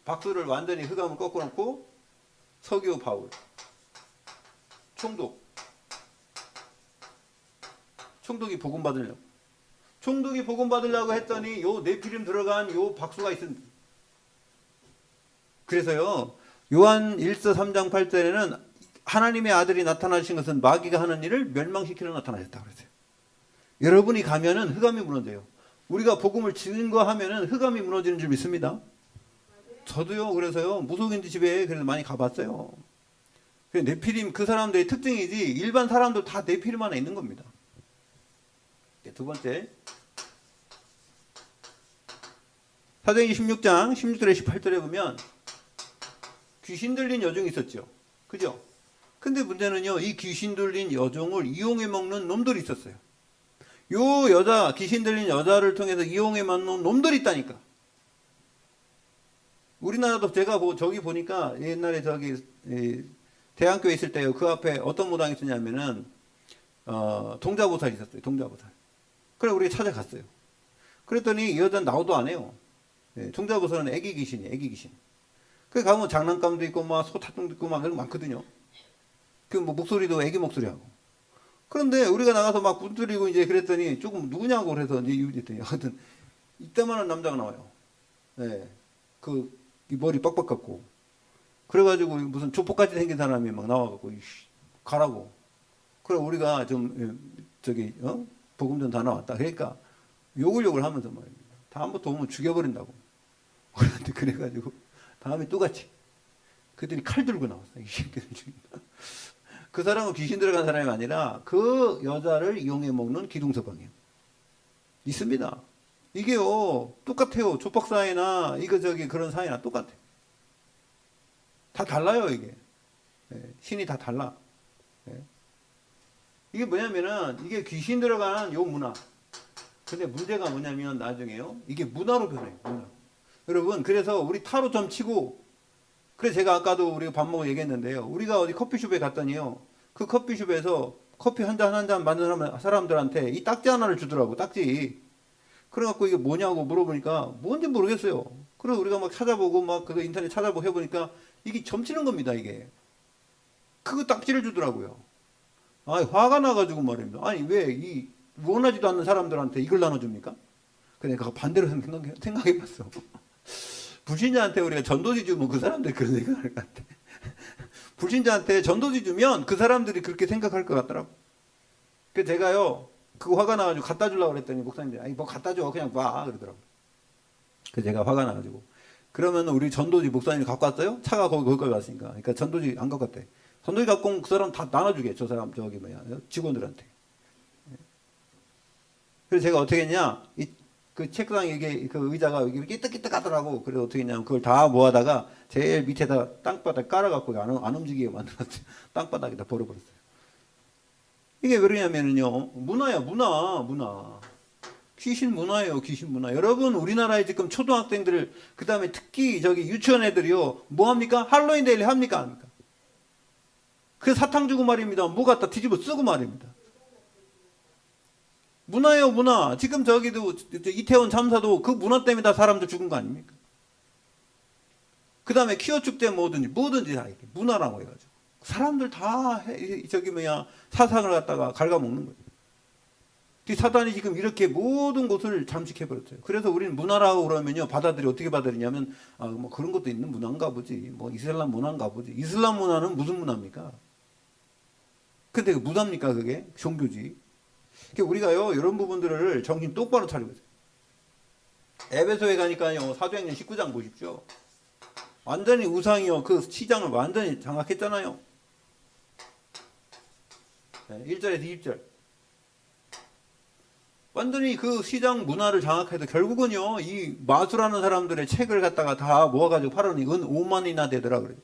A: 박수를 완전히 흑암을 꺾어놓고 서기오 바울, 총독이 복음 받으려고. 총독이 복음 받으려고 했더니 요 네피림 들어간 요 박수가 있습니다. 그래서요 요한 1서 3장 8절에는 하나님의 아들이 나타나신 것은 마귀가 하는 일을 멸망시키러 나타나셨다고 그랬어요. 여러분이 가면은 흑암이 무너져요. 우리가 복음을 증거하면은 흑암이 무너지는 줄 믿습니다. 저도요. 그래서요 무속인들 집에 그래서 많이 가봤어요. 네피림 그 사람들의 특징이지 일반 사람들 다 네피림 안에 있는 겁니다. 두 번째, 사도행전 16장 16절에 18절에 보면 귀신 들린 여종이 있었죠. 그죠? 근데 문제는요, 이 귀신 들린 여종을 이용해 먹는 놈들이 있었어요. 요 여자, 귀신 들린 여자를 통해서 이용해 먹는 놈들이 있다니까. 우리나라도 제가 저기 보니까 옛날에 저기 대학교에 있을 때요, 그 앞에 어떤 무당이 있었냐면은 동자보살이 있었어요. 동자보살. 그래 우리가 찾아갔어요. 그랬더니 이 여자는 나오도 안 해요. 동자보살은 애기 귀신이에요. 애기 귀신. 그 가면 장난감도 있고 막 소타통도 있고 막 그런 거 많거든요. 그 뭐 목소리도 애기 목소리하고. 그런데 우리가 나가서 막 분들이고 이제 그랬더니 조금 누구냐고 그래서 이제 이유했더니 하여튼 이따만한 남자가 나와요. 네. 이 머리 빡빡 깎고. 그래가지고 무슨 조폭같이 생긴 사람이 막 나와갖고 가라고. 그래 우리가 좀 복음 좀 다 나왔다. 그러니까 욕을 하면서 말입니다. 다음부터 오면 죽여버린다고. 그래가지고 다음에 또 같이 그들이 칼 들고 나왔어. 이 새끼들 죽인다. 그 사람은 귀신 들어간 사람이 아니라 그 여자를 이용해 먹는 기둥서방이에요. 있습니다. 이게요, 똑같아요. 족박 사회나 이거 저기 그런 사회나 똑같아. 다 달라요, 이게. 예, 신이 다 달라. 예. 이게 뭐냐면은 이게 귀신 들어간 요 문화. 근데 문제가 뭐냐면 나중에요. 이게 문화로 변해요. 문화. 여러분, 그래서 우리 타로 좀 치고, 그래서 제가 아까도 우리가 밥 먹고 얘기했는데요. 우리가 어디 커피숍에 갔더니요. 그 커피숍에서 커피 한 잔 한 잔 만드는 사람들한테 이 딱지 하나를 주더라고, 딱지. 그래갖고 이게 뭐냐고 물어보니까 뭔지 모르겠어요. 그래서 우리가 막 찾아보고 막 그 인터넷 찾아보고 해보니까 이게 점치는 겁니다, 이게. 그 딱지를 주더라고요. 아, 화가 나가지고 말입니다. 아니, 왜 이 원하지도 않는 사람들한테 이걸 나눠줍니까? 그러니까 반대로 생각해봤어. 불신자한테 우리가 전도지 주면 그 사람들이 그런 생각할 것 같아. 불신자한테 전도지 주면 그 사람들이 그렇게 생각할 것 같더라고. 그래서 제가요, 그거 화가 나가지고 갖다 주려고 그랬더니 목사님들이, 아니, 뭐 갖다 줘. 그냥 봐. 그러더라고. 그래서 제가 화가 나가지고. 그러면 우리 전도지 목사님이 갖고 왔어요? 차가 거기까지 왔으니까. 그러니까 전도지 안 갖고 왔대. 전도지 갖고 온 그 사람 다 나눠주게. 저 사람, 저기 뭐야. 직원들한테. 그래서 제가 어떻게 했냐. 그 책상에 이게 그 의자가 이렇게 끼뜩끼뜩 하더라고. 그래서 어떻게 했냐면 그걸 다 모아다가 제일 밑에다 땅바닥 깔아갖고 안 움직이게 만들었어요. 땅바닥에다 버려버렸어요. 이게 왜 그러냐면요. 문화야, 문화. 귀신 문화예요, 귀신 문화. 여러분, 우리나라에 지금 초등학생들, 그 다음에 특히 저기 유치원 애들이요. 뭐 합니까? 할로윈 데일리 합니까? 안 합니까? 그 사탕 주고 말입니다. 뭐 갖다 뒤집어 쓰고 말입니다. 문화예요, 문화. 지금 저기도 이태원 참사도 그 문화 때문에 다 사람들 죽은 거 아닙니까? 그 다음에 퀴어 축제 뭐든지 다 이렇게 문화라고 해가지고. 사람들 다 저기 뭐야 사상을 갖다가 갉아먹는 거예요. 사단이 지금 이렇게 모든 것을 잠식해버렸어요. 그래서 우리는 문화라고 그러면요, 받아들이 어떻게 받아들이냐면, 아, 뭐 그런 것도 있는 문화인가 보지. 뭐 이슬람 문화인가 보지. 이슬람 문화는 무슨 문화입니까? 근데 그 문화입니까, 그게? 종교지. 그러니까 우리가요, 이런 부분들을 정신 똑바로 차리고 있어요. 에베소에 가니까요, 사도행전 19장 보십시오. 완전히 우상이요, 그 시장을 완전히 장악했잖아요. 1절에서 20절. 완전히 그 시장 문화를 장악해서 결국은요, 이 마술하는 사람들의 책을 갖다가 다 모아가지고 팔아니 은 5만이나 되더라 그래요.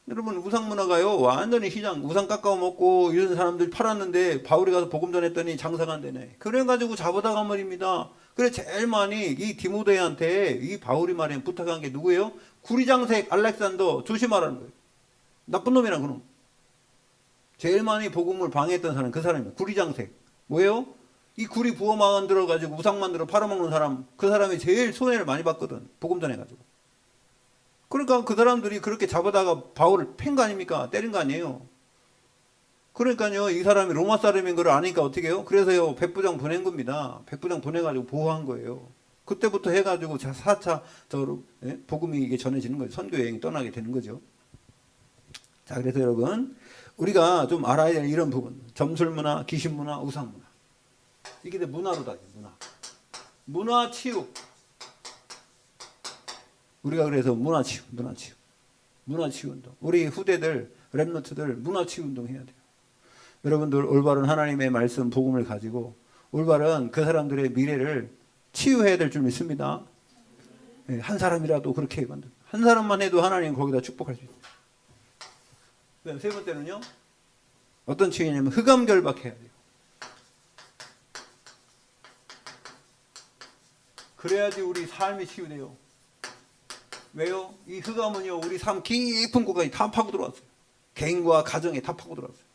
A: 여러분, 우상 문화가요, 완전히 시장, 우상 깎아 먹고 이런 사람들 팔았는데 바울이 가서 복음 전했더니 장사가 안 되네. 그래가지고 잡아다가 말입니다. 그래, 제일 많이 이 디모데한테 이 바울이 말해 부탁한 게 누구예요? 구리장색 알렉산더 조심하라는 거예요. 나쁜 놈이란 그놈. 제일 많이 복음을 방해했던 사람, 그 사람이에요. 구리장색. 뭐예요? 이 구리 부어 만들어가지고 우상 만들어 팔아먹는 사람, 그 사람이 제일 손해를 많이 봤거든. 복음 전해가지고. 그러니까 그 사람들이 그렇게 잡아다가 바울을 팬 거 아닙니까? 때린 거 아니에요. 그러니까요, 이 사람이 로마 사람인 걸 아니까 어떻게 해요? 그래서요, 백부장 보낸 겁니다. 백부장 보내가지고 보호한 거예요. 그때부터 해가지고 4차 복음이 이게 전해지는 거죠. 선교 여행이 떠나게 되는 거죠. 자, 그래서 여러분, 우리가 좀 알아야 될 이런 부분. 점술 문화, 귀신 문화, 우상 문화. 이게 문화로다, 문화. 문화 치유. 우리가 그래서 문화 치유 운동. 우리 후대들, 랩노트들 문화 치유 운동 해야 돼요. 여러분들 올바른 하나님의 말씀, 복음을 가지고 올바른 그 사람들의 미래를 치유해야 될 줄 믿습니다. 한 사람이라도 그렇게 만들. 한 사람만 해도 하나님 거기다 축복할 수 있어요. 그다음 세 번째는요. 어떤 치유냐면 흑암결박해야 돼요. 그래야지 우리 삶이 치유돼요. 왜요? 이 흑암은요, 우리 삶 깊은 곳까지 다 파고 들어왔어요. 개인과 가정에 다 파고 들어왔어요.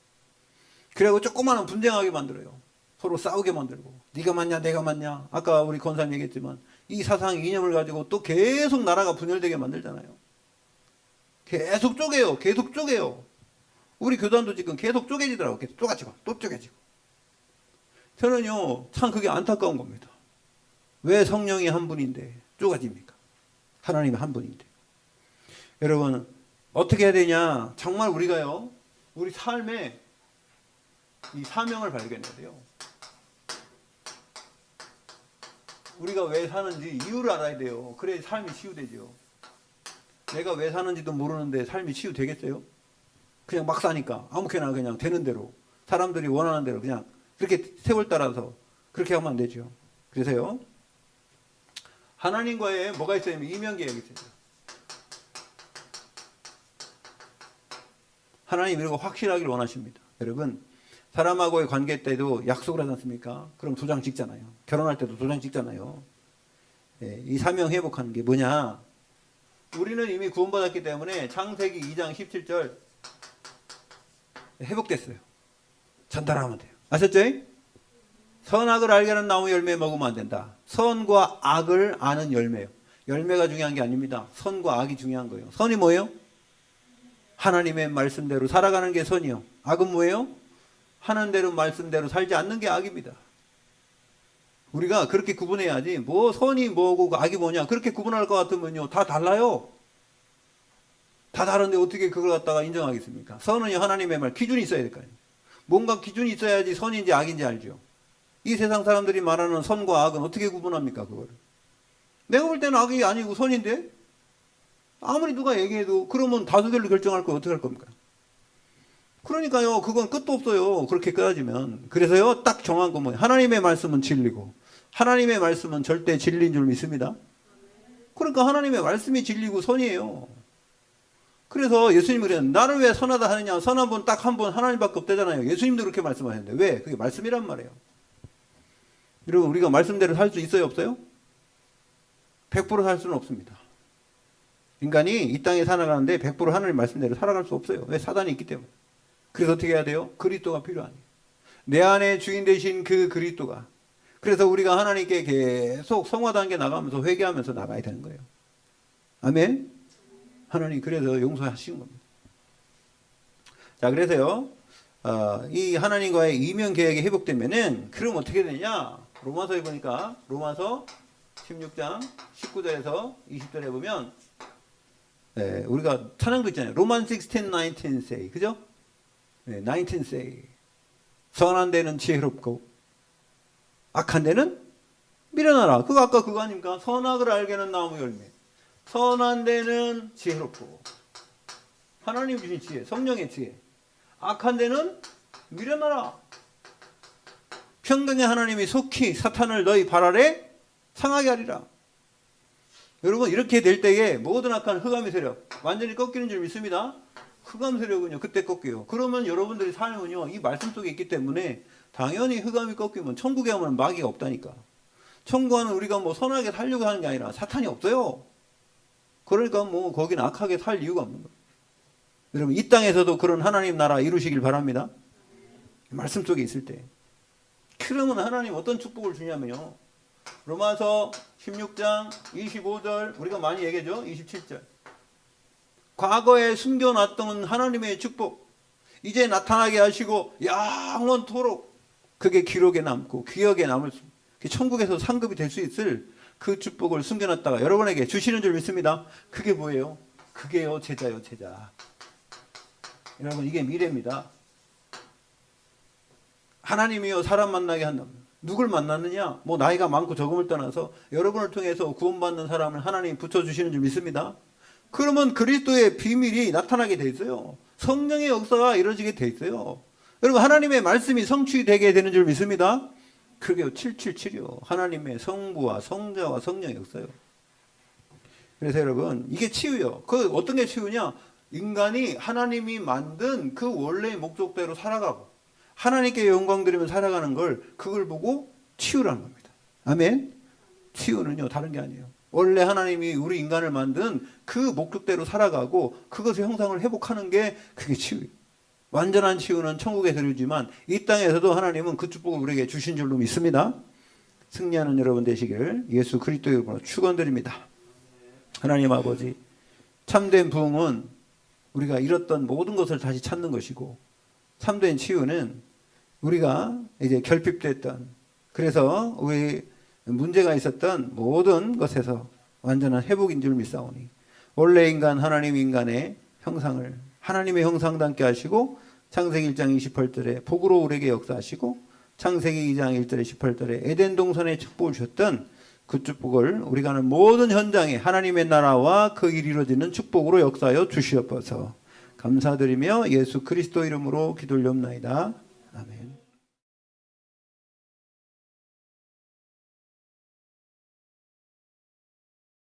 A: 그리고 조그마한 분쟁하게 만들어요. 서로 싸우게 만들고. 네가 맞냐, 내가 맞냐. 아까 우리 권사님 얘기했지만 이 사상 이념을 가지고 또 계속 나라가 분열되게 만들잖아요. 계속 쪼개요. 우리 교단도 지금 계속 쪼개지더라고. 계속 쪼개지고 또 쪼개지고. 저는요, 참 그게 안타까운 겁니다. 왜 성령이 한 분인데 쪼개집니까? 하나님이 한 분인데. 여러분, 어떻게 해야 되냐? 정말 우리가요, 우리 삶에 이 사명을 발견해야 돼요. 우리가 왜 사는지 이유를 알아야 돼요. 그래야 삶이 치유되죠. 내가 왜 사는지도 모르는데 삶이 치유되겠어요? 그냥 막 사니까 아무렇게나 그냥 되는 대로 사람들이 원하는 대로 그냥 그렇게 세월 따라서 그렇게 하면 안 되죠. 그래서요. 하나님과의 뭐가 있어요? 이면계약이 있어요. 하나님 이런 거 확실하기를 원하십니다. 여러분 사람하고의 관계 때도 약속을 하지 않습니까? 그럼 도장 찍잖아요. 결혼할 때도 도장 찍잖아요. 예, 이 사명 회복하는 게 뭐냐? 우리는 이미 구원받았기 때문에 창세기 2장 17절 회복됐어요. 전달하면 돼요. 아셨죠? 선악을 알게 하는 나무 열매 먹으면 안 된다. 선과 악을 아는 열매요. 열매가 중요한 게 아닙니다. 선과 악이 중요한 거예요. 선이 뭐예요? 하나님의 말씀대로 살아가는 게 선이요. 악은 뭐예요? 하는 대로 말씀대로 살지 않는 게 악입니다. 우리가 그렇게 구분해야지 뭐 선이 뭐고 악이 뭐냐 그렇게 구분할 것 같으면요 다 달라요. 다 다른데 어떻게 그걸 갖다가 인정하겠습니까? 선은 하나님의 말 기준이 있어야 될 거 아니에요. 뭔가 기준이 있어야지 선인지 악인지 알죠. 이 세상 사람들이 말하는 선과 악은 어떻게 구분합니까? 그거를 내가 볼 때는 악이 아니고 선인데 아무리 누가 얘기해도 그러면 다수결로 결정할 거 어떻게 할 겁니까? 그러니까요 그건 끝도 없어요. 그렇게 끊어지면. 그래서요 딱 정한 건 뭐예요? 하나님의 말씀은 진리고 하나님의 말씀은 절대 진리인 줄 믿습니다. 그러니까 하나님의 말씀이 진리고 선이에요. 그래서 예수님이 그래요. 나를 왜 선하다 하느냐. 선한 분 딱 한 분 하나님밖에 없대잖아요. 예수님도 그렇게 말씀하셨는데 왜? 그게 말씀이란 말이에요. 여러분 우리가 말씀대로 살 수 있어요 없어요? 100% 살 수는 없습니다. 인간이 이 땅에 살아가는데 100% 하나님 말씀대로 살아갈 수 없어요. 왜? 사단이 있기 때문에. 그래서 어떻게 해야 돼요? 그리스도가 필요하니까. 내 안에 주인 되신 그 그리스도가. 그래서 우리가 하나님께 계속 성화 단계 나가면서 회개하면서 나가야 되는 거예요. 아멘. 하나님 그래서 용서하시는 겁니다. 자 그래서요 이 하나님과의 이면 계약이 회복되면은 그럼 어떻게 되냐? 로마서에 보니까 로마서 16장 19절에서 20절에 보면 네, 우리가 찬양도 있잖아요. 로만 16, 19 say. 그죠? 네, 19 say. 선한 데는 지혜롭고 악한 데는 미련하라. 그거 아까 그거 아닙니까? 선악을 알게는 나무 열매. 선한 데는 지혜롭고 하나님 주신 지혜, 성령의 지혜. 악한 데는 미련하라. 평강의 하나님이 속히 사탄을 너희 발 아래 상하게 하리라. 여러분 이렇게 될 때에 모든 악한 흑암의 세력 완전히 꺾이는 줄 믿습니다. 흑암 세력은요 그때 꺾여요. 그러면 여러분들이 삶은요 이 말씀 속에 있기 때문에 당연히 흑암이 꺾이면 천국에 오면 마귀가 없다니까. 천국은 우리가 뭐 선하게 살려고 하는 게 아니라 사탄이 없어요. 그러니까 뭐 거기는 악하게 살 이유가 없는 거예요. 여러분 이 땅에서도 그런 하나님 나라 이루시길 바랍니다. 말씀 속에 있을 때. 그러면 하나님 어떤 축복을 주냐면요. 로마서 16장 25절 우리가 많이 얘기하죠. 27절. 과거에 숨겨놨던 하나님의 축복 이제 나타나게 하시고 영원토록 그게 기록에 남고 기억에 남을 수 천국에서 상급이 될 수 있을 그 축복을 숨겨놨다가 여러분에게 주시는 줄 믿습니다. 그게 뭐예요? 그게요 제자요 제자. 여러분 이게 미래입니다. 하나님이요 사람 만나게 한답니다. 누굴 만났느냐? 뭐 나이가 많고 적음을 떠나서 여러분을 통해서 구원받는 사람을 하나님이 붙여주시는 줄 믿습니다. 그러면 그리스도의 비밀이 나타나게 돼 있어요. 성령의 역사가 이루어지게 돼 있어요. 여러분 하나님의 말씀이 성취되게 되는 줄 믿습니다. 그게 777이요. 하나님의 성부와 성자와 성령의 역사요. 그래서 여러분 이게 치유요. 그 어떤 게 치유냐? 인간이 하나님이 만든 그 원래의 목적대로 살아가고 하나님께 영광 드리며 살아가는 걸 그걸 보고 치유라는 겁니다. 아멘. 치유는요 다른 게 아니에요. 원래 하나님이 우리 인간을 만든 그 목적대로 살아가고 그것의 형상을 회복하는 게 그게 치유예요. 완전한 치유는 천국에서 이루지만 이 땅에서도 하나님은 그 축복을 우리에게 주신 줄로 믿습니다. 승리하는 여러분 되시기를 예수 그리스도의 이름으로 축원드립니다. 하나님 아버지 참된 부흥은 우리가 잃었던 모든 것을 다시 찾는 것이고 참된 치유는 우리가 이제 결핍됐던 그래서 우리 문제가 있었던 모든 것에서 완전한 회복인 줄 믿사오니 원래 인간 하나님 인간의 형상을 하나님의 형상답게 하시고 창세기 1장 28절에 복으로 우리에게 역사하시고 창세기 2장 1절에 18절에 에덴 동산의 축복을 주셨던 그 축복을 우리가 하는 모든 현장에 하나님의 나라와 그 일이 이루어지는 축복으로 역사하여 주시옵소서. 감사드리며 예수 그리스도 이름으로 기도 올려옵나이다. 아멘.